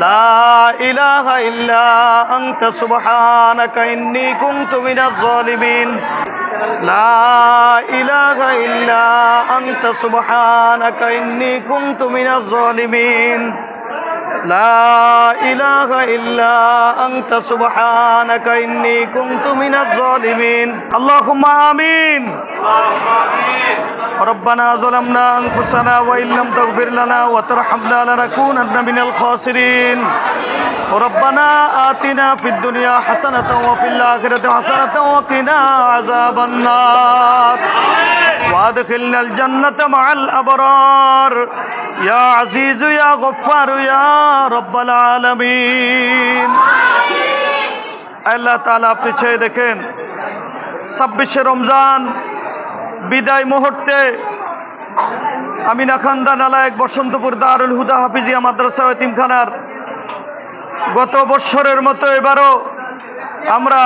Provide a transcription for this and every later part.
লা ইলাহা ইল্লা আনতা সুবহানাকা ইন্নী কুনতু মিনাজ জালিমিন লা ইলাহা ইল্লা আনতা সুবহানাকা ইন্নী কুনতু মিনাজ জালিমিন লা ইলাহা ইল্লা আনতা সুবহানাকা ইন্নী কুনতু মিনাজ জালিমিন আল্লাহুম্মা আমিন। ربنا ظلمنا أنفسنا وإن لم تغفر لنا وترحمنا لنكونن من الخاسرين ربنا آتنا في الدنيا حسنة وفي الآخرة حسنة وقنا عذاب النار وادخلنا الجنة مع الأبرار يا عزيز يا غفار يا رب العالمين। আল্লাহ তাআলা আপনি চেয়ে দেখেন 26শে রমজান বিদায় মুহূর্তে আমিনাখান্দা নালায়েক বসন্তপুর দারুল হুদা হাফিজিয়া মাদ্রাসা ও এতিমখানার গত বৎসরের মতো এবারও আমরা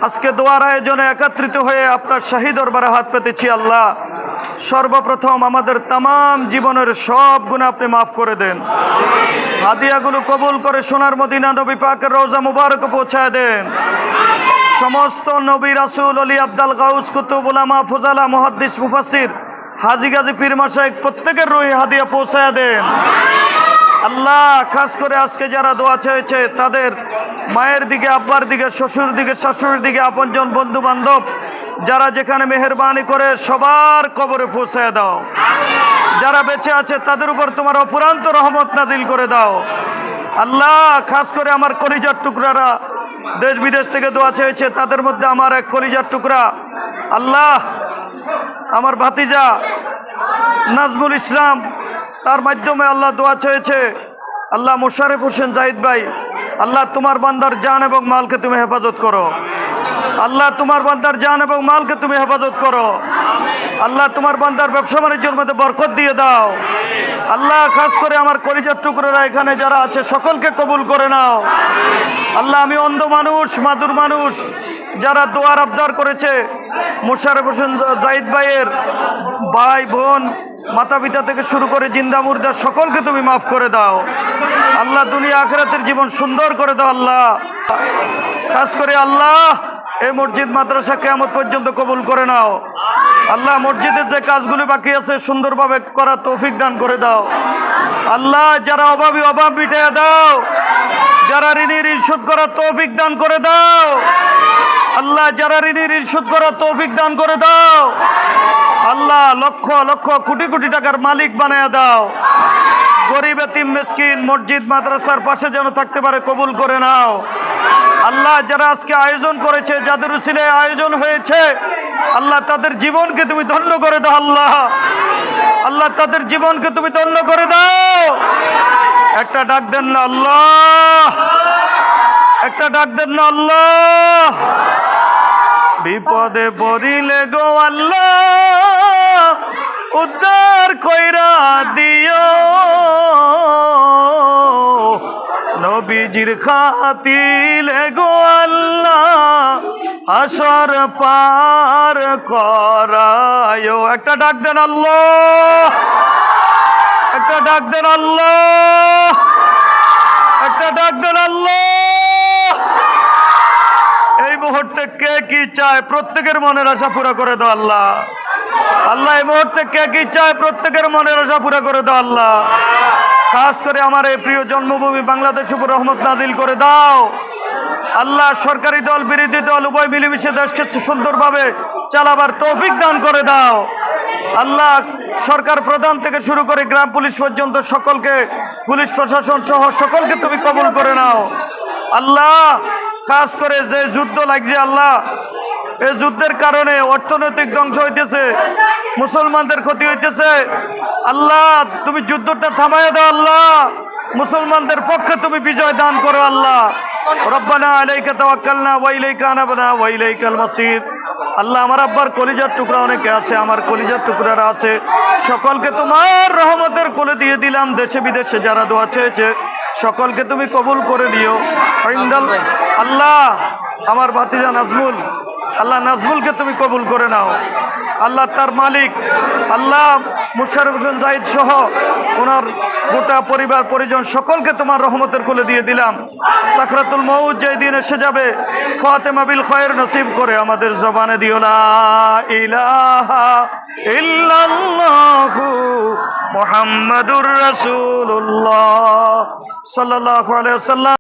আজকে দোয়ার আয়োজনে একত্রিত হয়ে আপনার শাহী দরবারে হাত পেতেছি। আল্লাহ, সর্বপ্রথম আমাদের তামাম জীবনের সব গুনাহ আপনি মাফ করে দেন, হাদিয়াগুলো কবুল করে সোনার মদিনা নবী পাকের রওজা মুবারকে পৌঁছায় দেন। সমস্ত নবী রাসূল ওলি আব্দাল গাউস কুতুব উলামা ফুজালা মুহাদ্দিস মুফাসসির হাজী গাজী পীর মাশায়েখ প্রত্যেকের রুহে হাদিয়া পৌঁছায় দেন। আল্লাহ, খাস করে আজকে যারা দোয়া চেয়েছে তাদের মায়ের দিকে, আব্বার দিকে, শ্বশুর দিকে, শাশুড়ির দিকে, আপনজন বন্ধু বান্ধব যারা যেখানে মেহেরবানি করে সবার কবরে পৌঁছায় দাও। যারা বেঁচে আছে তাদের উপর তোমার অপুরান্ত রহমত নাজিল করে দাও। আল্লাহ, খাস করে আমার কলিজার টুকরারা দেশ বিদেশ থেকে দোয়া চেয়েছে, তাদের মধ্যে আমার এক কলিজার টুকরা আল্লাহ আমার ভাতিজা নাজমুল ইসলাম, তার মাধ্যমে আল্লাহ দোয়া চেয়েছে। আল্লাহ মোশারেফ হোসেন জাহিদ ভাই, আল্লাহ তোমার বান্দার জান এবং মালকে তুমি হেফাজত করো। আল্লাহ তোমার বান্দার জান এবং মালকে তুমি হেফাজত করো। আল্লাহ তোমার বান্দার ব্যবসা বাণিজ্যের মধ্যে বরকত দিয়ে দাও। আল্লাহ, খাস করে আমার কলিজার টুকরোরা এখানে যারা আছে সকলকে কবুল করে নাও। আল্লাহ, আমি অন্ধ মানুষ, মাদুর মানুষ, যারা দোয়ার আবদার করেছে মোশারেফ হোসেন জাহিদ ভাইয়ের ভাই বোন মাতা পিতা থেকে শুরু করে জিন্দা মুর্দা সকলকে তুমি মাফ করে দাও। আল্লাহ, দুনিয়া আখিরাতের জীবন সুন্দর করে দাও। আল্লাহ, খাস করে আল্লাহ এই মসজিদ মাদ্রাসা কিয়ামত পর্যন্ত কবুল করে নাও। আল্লাহ, মসজিদের যে কাজগুলি বাকি আছে সুন্দরভাবে করার তৌফিক দান করে দাও। আল্লাহ, যারা অভাবী অভাব মিটিয়ে দাও, যারা ঋণী ঋণ শোধ করার তৌফিক দান করে দাও। আল্লাহ, যারা ঋণী ঋণ শোধ করার তৌফিক দান করে দাও। আল্লাহ, লক্ষ লক্ষ কোটি কোটি টাকার মালিক বানায় দাও। গরিব এতিম মিসকিন মসজিদ মাদ্রাসার পাশে যেন থাকতে পারে, কবুল করে নাও। আল্লাহ, যারা আজকে আয়োজন করেছে, যাদের উসিলায় আয়োজন হয়েছে, আল্লাহ তাদের জীবনকে তুমি ধন্য করে দাও। আল্লাহ, আল্লাহ তাদের জীবনকে তুমি ধন্য করে দাও। একটা ডাক দেন না আল্লাহ, একটা ডাক দেন না আল্লাহ। বিপদে পড়িলে গো আল্লাহ উদ্ধার কইরা দিও, নবীজির খাতিলে গো আল্লাহ হাসর পার করায়ো। একটা ডাক দেন আল্লাহ, একটা ডাক দেন আল্লাহ, একটা ডাক দেন আল্লাহ। এই মুহূর্তে কে কি চায় প্রত্যেকের মনের আশা পুরা করে দাও আল্লাহ। আল্লাহ, এই মুহূর্তে কে কি চায় প্রত্যেকের মনের আশা পুরা করে দাও আল্লাহ। খাস করে আমার এই প্রিয় জন্মভূমি বাংলাদেশ উপর রহমত নাজিল করে দাও। আল্লাহ, সরকারি দল বিরোধী দল উভয় মিলেমিশে দেশকে সুন্দরভাবে চালাবার তৌফিক দান করে দাও। আল্লাহ, সরকার প্রধান থেকে শুরু করে গ্রাম পুলিশ পর্যন্ত সকলকে, পুলিশ প্রশাসন সহ সকলকে তুমি কবুল করে নাও। আল্লাহ, খাস করে যে যুদ্ধ লাগছে আল্লাহ, এই যুদ্ধের কারণে অর্থনৈতিক ধ্বংস হইতেছে, মুসলমানদের ক্ষতি হইতেছে। আল্লাহ, তুমি যুদ্ধটা থামাইয়া দাও। আল্লাহ, মুসলমানদের পক্ষে তুমি বিজয় দান করো। আল্লাহ, রব্বানা আলাইকা তাওয়াক্কালনা ওয়া ইলাইকা আনাবনা ওয়া ইলাইকাল মাসির। আল্লাহ, আমার আব্বার কলিজার টুকরা অনেকে আছে, আমার কলিজার টুকরারা আছে, সকলকে তোমার রহমতের কোলে দিয়ে দিলাম। দেশে বিদেশে যারা দোয়া চেয়েছে সকলকে তুমি কবুল করে নিও। আল্লাহ, আমার ভাতিজা নাজমুল, আল্লাহ নাজমুলকে তুমি কবুল করে নাও। আল্লাহ, তার মালিক, আল্লাহ মুশাররফ হোসেন জাহিদ সহ ওনার গোটা পরিবার পরিজন সকলকে তোমার রহমতের কোলে দিয়ে দিলাম। সাকরাতুল মউত যেই দিন এসে যাবে, ফাতেমা বিল খায়র নসিব করে আমাদের জবানে দিও লা ইলাহা ইল্লাল্লাহু মুহাম্মাদুর রাসূলুল্লাহ সাল্লাল্লাহু আলাইহি ওয়াসাল্লাম।